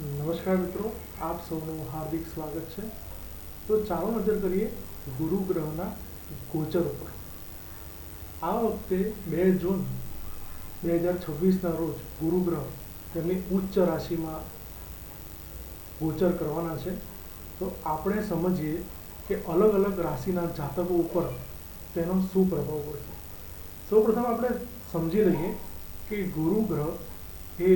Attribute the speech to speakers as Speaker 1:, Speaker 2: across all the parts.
Speaker 1: નમસ્કાર મિત્રો, આપ સૌનું હાર્દિક સ્વાગત છે। તો ચાલો નજર કરીએ ગુરુ ગ્રહના ગોચર ઉપર। આ વખતે 2 જૂન 2026ના રોજ ગુરુ ગ્રહ તેમની ઉચ્ચ રાશિમાં ગોચર કરવાના છે। તો આપણે સમજીએ કે અલગ અલગ રાશિના જાતકો ઉપર તેનો શું પ્રભાવ પડશે। સૌપ્રથમ આપણે સમજી લઈએ કે ગુરુ ગ્રહ એ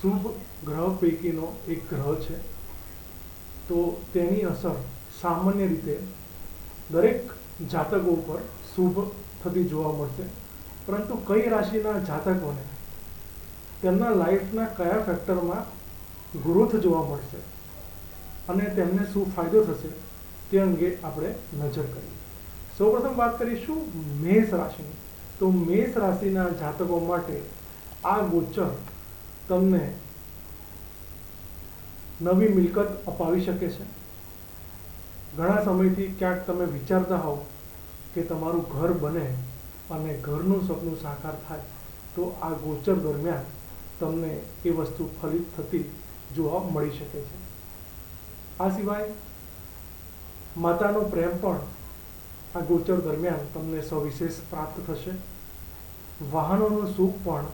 Speaker 1: શુભ ગ્રહ પૈકીનો એક ગ્રહ છે। તો તેની અસર સામાન્ય રીતે દરેક જાતકો ઉપર શુભ થતી જોવા મળશે, પરંતુ કઈ રાશિના જાતકોને તેમના લાઈફના કયા ફેક્ટરમાં ગ્રોથ જોવા મળશે અને તેમને શું ફાયદો થશે તે અંગે આપણે નજર કરીએ। સૌપ્રથમ વાત કરીશું મેષ રાશિની। તો મેષ રાશિના જાતકો માટે આ ગોચર તમને નવી મિલકત અપાવી શકે છે। ઘણા સમયથી ક્યાંક તમે વિચારતા હોવ કે તમારું ઘર બને અને ઘરનું સપનું સાકાર થાય, તો આ ગોચર દરમિયાન તમને એ વસ્તુ ફલિત થતી જોવા મળી શકે છે। આ સિવાય માતાનો પ્રેમ પણ આ ગોચર દરમિયાન તમને સવિશેષ પ્રાપ્ત થશે। વાહનોનું સુખ પણ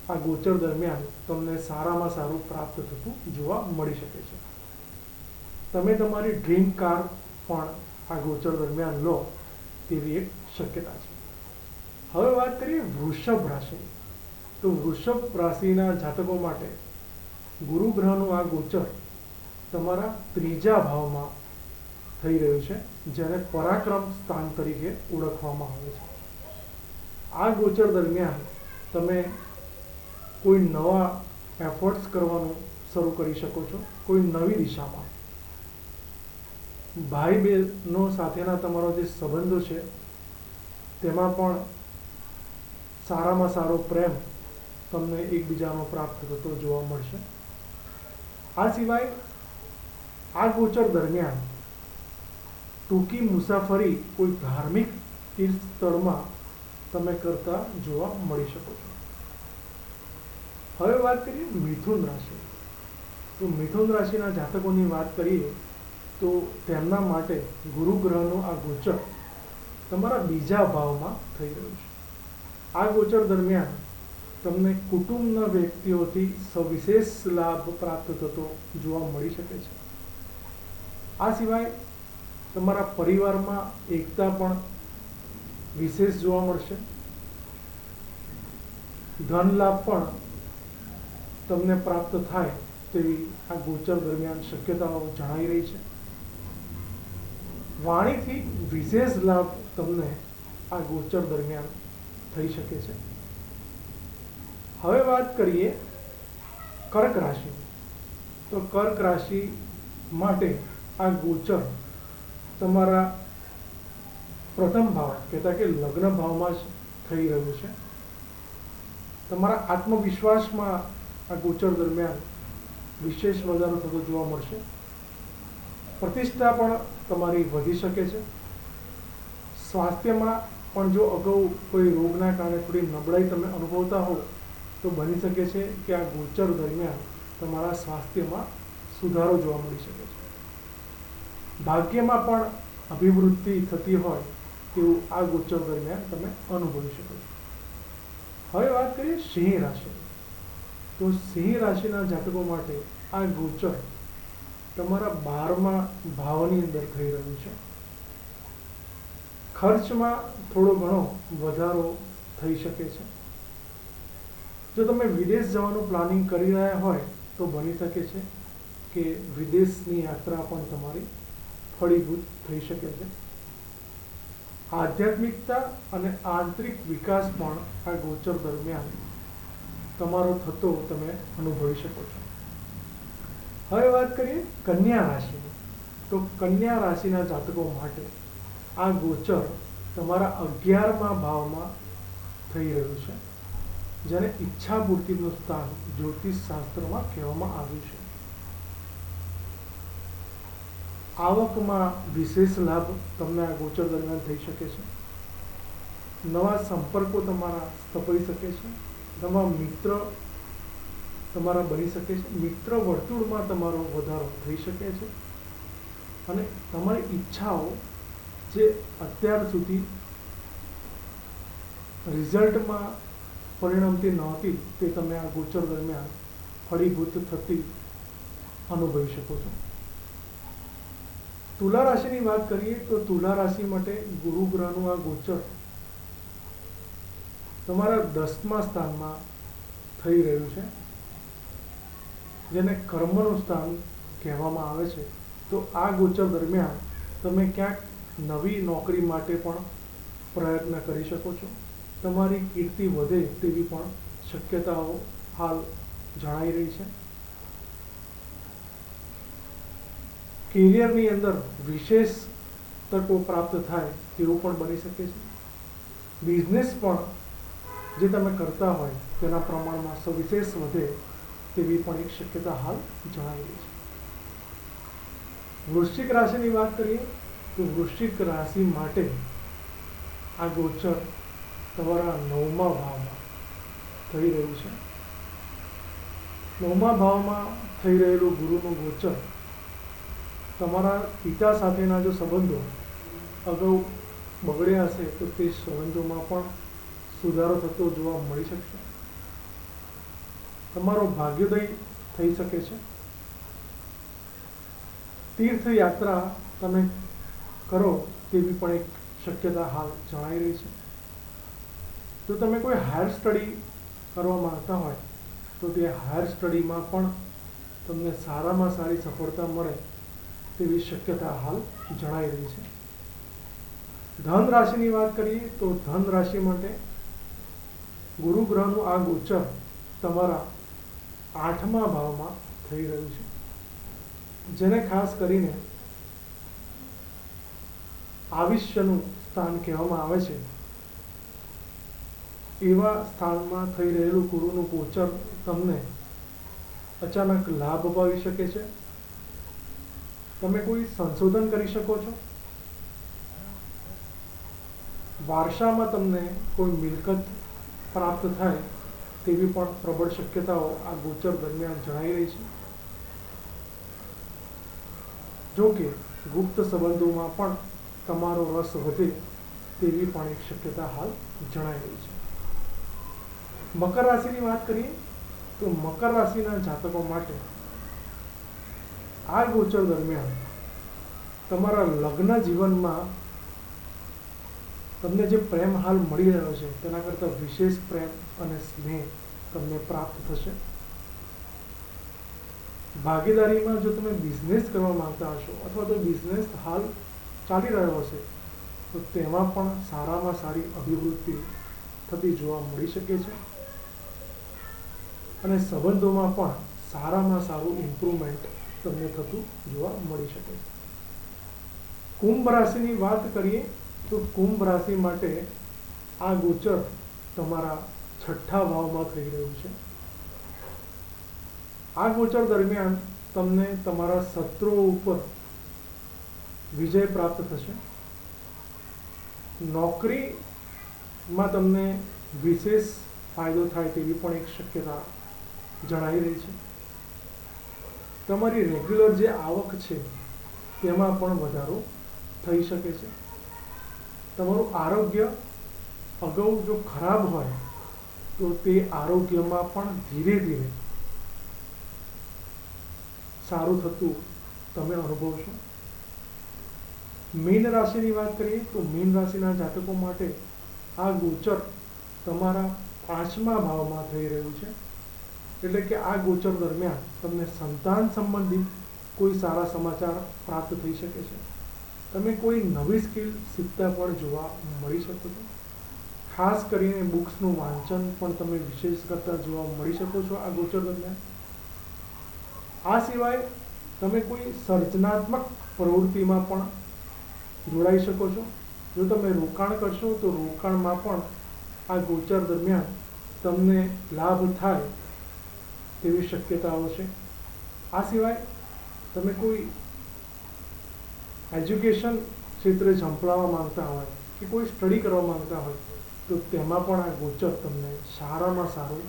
Speaker 1: આ ગોચર દરમિયાન તમને સારામાં સારું પ્રાપ્ત થતું જોવા મળી શકે છે। તમે તમારી ડ્રીમ કાર પણ આ ગોચર દરમિયાન લો તેવી એક શક્યતા છે। હવે વાત કરીએ વૃષભ રાશિની। તો વૃષભ રાશિના જાતકો માટે ગુરુ ગ્રહનું આ ગોચર તમારા 3જા ભાવમાં થઈ રહ્યું છે, જેને પરાક્રમ સ્થાન તરીકે ઓળખવામાં આવે છે। આ ગોચર દરમિયાન તમે કોઈ નવા એફર્ટ્સ કરવાનું શરૂ કરી શકો છો, કોઈ નવી દિશામાં। ભાઈ બહેનો સાથેના તમારો જે સંબંધો છે તેમાં પણ સારામાં સારો પ્રેમ તમને એકબીજાનો પ્રાપ્ત થતો જોવા મળશે। આ સિવાય આ ગોચર દરમિયાન ટૂંકી મુસાફરી કોઈ ધાર્મિક તીર્થ સ્થળમાં તમે કરતા જોવા મળી શકો છો। હવે વાત કરીએ મિથુન રાશિ। તો મિથુન રાશિના જાતકોની વાત કરીએ તો તેમના માટે ગુરુ ગ્રહનું આ ગોચર તમારા 2જા ભાવમાં થઈ રહ્યું છે। આ ગોચર દરમિયાન તમને કુટુંબના વ્યક્તિઓથી સવિશેષ લાભ પ્રાપ્ત થતો જોવા મળી શકે છે। આ સિવાય તમારા પરિવારમાં એકતા પણ વિશેષ જોવા મળશે। ધન લાભ પણ તમને પ્રાપ્ત થાય તેવી આ ગોચર દરમિયાન શક્યતાઓ જણાઈ રહી છે। વાણીથી વિશેષ લાભ તમને આ ગોચર દરમિયાન થઈ શકે છે। હવે વાત કરીએ કર્ક રાશિ। તો કર્ક રાશિ માટે આ ગોચર તમારા પ્રથમ ભાવ કહેતા કે લગ્ન ભાવમાં જ થઈ રહ્યું છે। તમારા આત્મવિશ્વાસમાં આ ગોચર દરમિયાન વિશેષ વધારો થતો જોવા મળશે। પ્રતિષ્ઠા પણ તમારી વધી શકે છે। સ્વાસ્થ્યમાં પણ જો અગાઉ કોઈ રોગના કારણે થોડી નબળાઈ તમે અનુભવતા હો તો બની શકે છે કે આ ગોચર દરમિયાન તમારા સ્વાસ્થ્યમાં સુધારો જોવા મળી શકે છે। ભાગ્યમાં પણ અભિવૃદ્ધિ થતી હોય તેવું આ ગોચર દરમિયાન તમે અનુભવી શકો છો। હવે વાત કરીએ સિંહ રાશિ। તો સિંહ રાશિના જાતકો માટે આ ગોચર તમારા 12મા ભાવની અંદર થઈ રહ્યું છે। ખર્ચમાં થોડો ઘણો વધારો થઈ શકે છે। જો તમે વિદેશ જવાનું પ્લાનિંગ કરી રહ્યા હોય તો બની શકે છે કે વિદેશની યાત્રા પણ તમારી ફળીભૂત થઈ શકે છે। આધ્યાત્મિકતા અને આંતરિક વિકાસ પણ આ ગોચર દરમિયાન તમારો થતો તમે અનુભવી શકો છો। હવે વાત કરીએ કન્યા રાશિની। તો કન્યા રાશિના જાતકો માટે આ ગોચર તમારા 11મા ભાવમાં થઈ રહ્યું છે, જેને ઈચ્છા પૂર્તિનું સ્થાન જ્યોતિષ શાસ્ત્રમાં કહેવામાં આવ્યું છે। આવકમાં વિશેષ લાભ તમને આ ગોચર દરમિયાન થઈ શકે છે। નવા સંપર્કો તમારા સ્થપાઈ શકે છે। નવા મિત્ર તમારા બની શકે છે, મિત્ર વર્તુળમાં તમારો વધારો થઈ શકે છે અને તમારી ઈચ્છાઓ જે અત્યાર સુધી રિઝલ્ટમાં પરિણમતી નહોતી તે તમે આ ગોચર દરમિયાન ફળીભૂત થતી અનુભવી શકો છો. તુલા રાશિની વાત કરીએ તો તુલા રાશિ માટે ગુરુ ગ્રહનું આ ગોચર તમારા 10મા સ્થાનમાં થઈ રહ્યું છે, જેને કર્મનું સ્થાન કહેવામાં આવે છે. તો આ ગોચર દરમિયાન તમે ક્યાંક નવી નોકરી માટે પણ પ્રયત્ન કરી શકો છો. તમારી કીર્તિ વધે તેવી પણ શક્યતાઓ હાલ જણાઈ રહી છે. કેરિયરની અંદર વિશેષ તકો પ્રાપ્ત થાય તેવું પણ બની શકે છે. બિઝનેસ પણ જે તમે કરતા હોય તેના પ્રમાણમાં સવિશેષ વધે તેવી પણ એક શક્યતા હાલ જણાઈ રહી છે. વૃશ્ચિક રાશિની વાત કરીએ તો વૃશ્ચિક રાશિ માટે આ ગોચર તમારા 9મા ભાવમાં થઈ રહ્યું છે. 9મા ભાવમાં થઈ રહેલું ગુરુનું ગોચર તમારા પિતા સાથેના જો સંબંધો અગાઉ બગડ્યા હશે તો તે સંબંધોમાં પણ સુધારો થતો જોવા મળી શકશે. તમારો ભાગ્યોદય થઈ શકે છે. તીર્થયાત્રા તમે કરો તેવી પણ એક શક્યતા હાલ જણાઈ રહી છે. જો તમે કોઈ હાયર સ્ટડી કરવા માંગતા હોય તો તે હાયર સ્ટડીમાં પણ તમને સારામાં સારી સફળતા મળે તેવી શક્યતા હાલ જણાઈ રહી છે. ધન રાશિની વાત કરીએ તો ધન રાશિ માટે ગુરુ ગ્રહનું આ ગોચર તમારા 8મા ભાવમાં થઈ રહ્યું છે, જેને ખાસ કરીને આવિષ્યનું સ્થાન કહેવામાં આવે છે. એવા સ્થાનમાં થઈ રહેલું ગુરુનું ગોચર તમને અચાનક લાભ અપાવી શકે છે. તમે કોઈ સંશોધન કરી શકો છો. વારસામાં તમને કોઈ મિલકત પ્રાપ્ત થાય તેવી પણ પ્રબળ શક્યતાઓ આ ગોચર દરમિયાન જણાઈ રહી છે. જો કે ગુપ્ત સંબંધોમાં પણ તમારો રસ વધે તેવી પણ એક શક્યતા હાલ જણાઈ રહી છે. મકર રાશિની વાત કરીએ તો મકર રાશિના જાતકો માટે આ ગોચર દરમિયાન તમારા લગ્ન જીવનમાં તમને જે પ્રેમ હાલ મળી રહ્યો છે તેના કરતાં વિશેષ પ્રેમ અને સ્નેહ તમને પ્રાપ્ત થશે. ભાગીદારીમાં જો તમે બિઝનેસ કરવા માંગતા હશો અથવા તો બિઝનેસ હાલ ચાલી રહ્યો હશે તો તેમાં પણ સારામાં સારી અભિવૃદ્ધિ થતી જોવા મળી શકે છે અને સંબંધોમાં પણ સારામાં સારું ઇમ્પ્રુવમેન્ટ તમને થતું જોવા મળી શકે છે. કુંભ રાશિની વાત કરીએ તો કુંભ રાશિ માટે આ ગોચર તમારા 6ઠ્ઠા ભાવમાં થઈ રહ્યું છે. આ ગોચર દરમિયાન તમને તમારા શત્રુઓ ઉપર વિજય પ્રાપ્ત થશે. નોકરીમાં તમને વિશેષ ફાયદો થાય તેવી પણ એક શક્યતા જણાઈ રહી છે. તમારી રેગ્યુલર જે આવક છે તેમાં પણ વધારો થઈ શકે છે. તમારું આરોગ્ય અગાઉ જો ખરાબ હોય તો તે આરોગ્યમાં પણ ધીરે ધીરે સારું થતું તમે અનુભવશો. મીન રાશિની વાત કરીએ તો મીન રાશિના જાતકો માટે આ ગોચર તમારા 5મા ભાવમાં થઈ રહ્યું છે. એટલે કે આ ગોચર દરમિયાન તમને સંતાન સંબંધિત કોઈ સારા સમાચાર પ્રાપ્ત થઈ શકે છે. તમે કોઈ નવી સ્કિલ શીખતા પણ જોવા મળી શકો છો. ખાસ કરીને બુક્સનું વાંચન પણ તમે વિશેષ કરતા જોવા મળી શકો છો આ ગોચર દરમિયાન. આ સિવાય તમે કોઈ સર્જનાત્મક પ્રવૃત્તિમાં પણ જોડાઈ શકો છો. જો તમે રોકાણ કરશો તો રોકાણમાં પણ આ ગોચર દરમિયાન તમને લાભ થાય તેવી શક્યતાઓ છે. આ સિવાય તમે કોઈ એજ્યુકેશન ક્ષેત્રે ઝંપલાવવા માંગતા હોય કે કોઈ સ્ટડી કરવા માંગતા હોય તો તેમાં પણ આ ગોચર તમને સારામાં સારું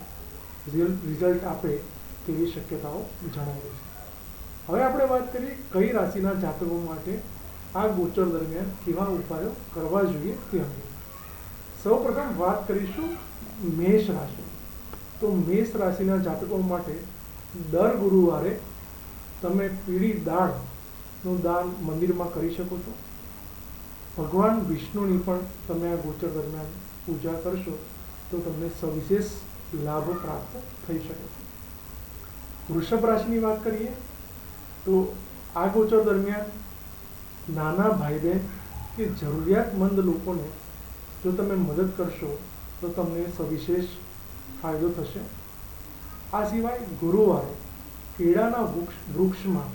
Speaker 1: રિઝલ્ટ આપે તેવી શક્યતાઓ જણાવેલી છે. હવે આપણે વાત કરીએ કઈ રાશિના જાતકો માટે આ ગોચર દરમિયાન કેવા ઉપાયો કરવા જોઈએ તે અંગે. સૌપ્રથમ વાત કરીશું મેષ રાશિ. તો મેષ રાશિના જાતકો માટે દર ગુરુવારે તમે પીળી દાળનું દાન મંદિરમાં કરી શકો છો. ભગવાન વિષ્ણુની પણ તમે આ ગોચર દરમિયાન પૂજા કરશો તો તમને સવિશેષ લાભ પ્રાપ્ત થઈ શકે છે. વૃષભ રાશિની વાત કરીએ તો આ ગોચર દરમિયાન નાના ભાઈ બહેન કે જરૂરિયાતમંદ લોકોને જો તમે મદદ કરશો તો તમને સવિશેષ ફાયદો થશે. આ સિવાય ગુરુવારે કેળાના વૃક્ષમાં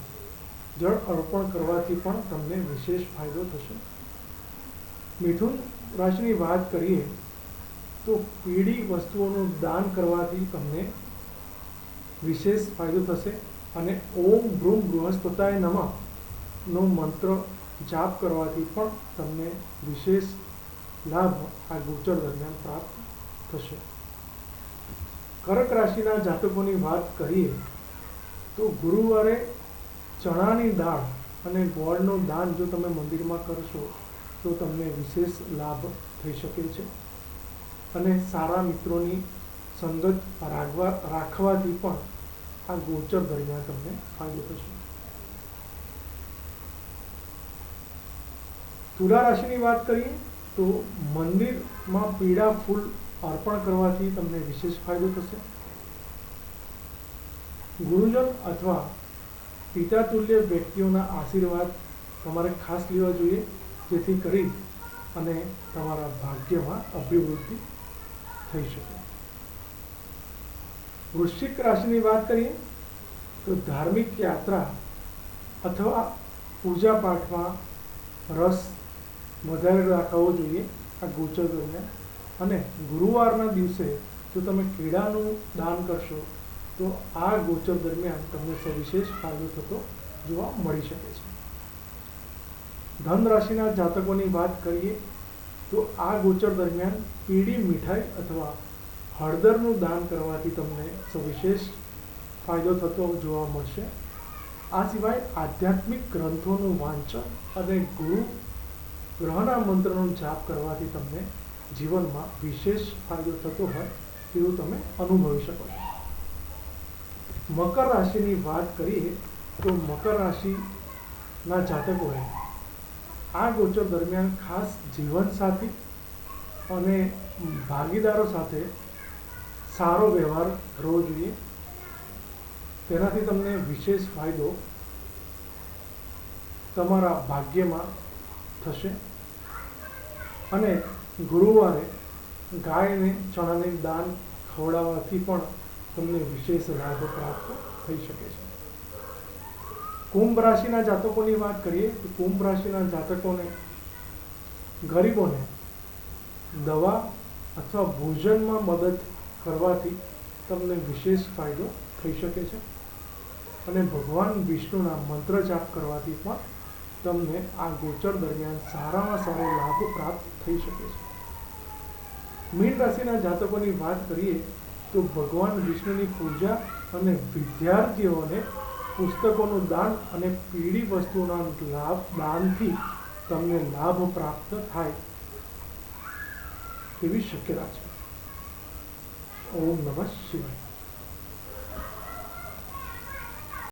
Speaker 1: જળ અર્પણ કરવાથી પણ તમને વિશેષ ફાયદો થશે. મિથુન રાશિની વાત કરીએ તો પીળી વસ્તુઓનું દાન કરવાથી તમને વિશેષ ફાયદો થશે અને ઓમ ભ્રૂમ બૃહસ્પતાય નમઃ નો મંત્ર જાપ કરવાથી પણ તમને વિશેષ લાભ આ ગોચર દરમિયાન પ્રાપ્ત થશે. કર્ક રાશિના જાતકોની વાત કરીએ તો ગુરુવારે ચણાની દાળ અને ગોળનું દાન જો તમે મંદિરમાં કરશો તો તમને વિશેષ લાભ થઈ શકે છે અને સારા મિત્રોની સંગત રાખવાથી પણ આ ગોચર દરમિયાન તમને ફાયદો થશે. તુલા રાશિની વાત કરીએ તો મંદિરમાં પીળા ફૂલ અર્પણ કરવાથી તમને વિશેષ ફાયદો થશે. ગુરુજન અથવા પિતાતુલ્ય વ્યક્તિઓના આશીર્વાદ તમારે ખાસ લેવા જોઈએ જેથી કરી અને તમારા ભાગ્યમાં અભિવૃદ્ધિ થઈ શકે. વૃશ્ચિક રાશિની વાત કરીએ તો ધાર્મિક યાત્રા અથવા પૂજા પાઠમાં રસ વધારે રાખવો જોઈએ આ ગોચર દરમિયાન. અને ગુરુવારના દિવસે જો તમે કેળાનું દાન કરશો તો આ ગોચર દરમિયાન તમને સવિશેષ ફાયદો થતો જોવા મળી શકે છે. ધન રાશિના જાતકોની વાત કરીએ તો આ ગોચર દરમિયાન પીળી મીઠાઈ અથવા હળદરનું દાન કરવાથી તમને સવિશેષ ફાયદો થતો જોવા મળશે. આ સિવાય આધ્યાત્મિક ગ્રંથોનું વાંચન અને ગુરુ ગ્રહના મંત્રનો જાપ કરવાથી તમને જીવનમાં વિશેષ ફાયદો થતો હોય તેવું તમે અનુભવી શકો છો. મકર રાશિની વાત કરીએ તો મકર રાશિના જાતકોએ આ ગોચર દરમિયાન ખાસ જીવનસાથી અને ભાગીદારો સાથે સારો વ્યવહાર કરવો જોઈએ. તેનાથી તમને વિશેષ ફાયદો તમારા ભાગ્યમાં થશે. અને ગુરુવારે ગાયને ચણાની દાન ખવડાવવાથી પણ તમને વિશેષ લાભ પ્રાપ્ત થઈ શકે છે. કુંભ રાશિના જાતકોની વાત કરીએ તો કુંભ રાશિના જાતકોને ગરીબોને દવા અથવા ભોજનમાં મદદ કરવાથી તમને વિશેષ ફાયદો થઈ શકે છે અને ભગવાન વિષ્ણુના મંત્ર જાપ કરવાથી પણ તમને આ ગોચર દરમિયાન સારામાં સારો લાભ પ્રાપ્ત થઈ શકે છે. મીન રાશિના જાતકોની વાત કરીએ તો ભગવાન વિષ્ણુની પૂજા અને વિદ્યાર્થીઓને પુસ્તકોનું દાન અને પીળી વસ્તુના દાનથી તમને લાભ પ્રાપ્ત થાય તેવી શક્યતા છે. ઓમ નમઃ શિવાય.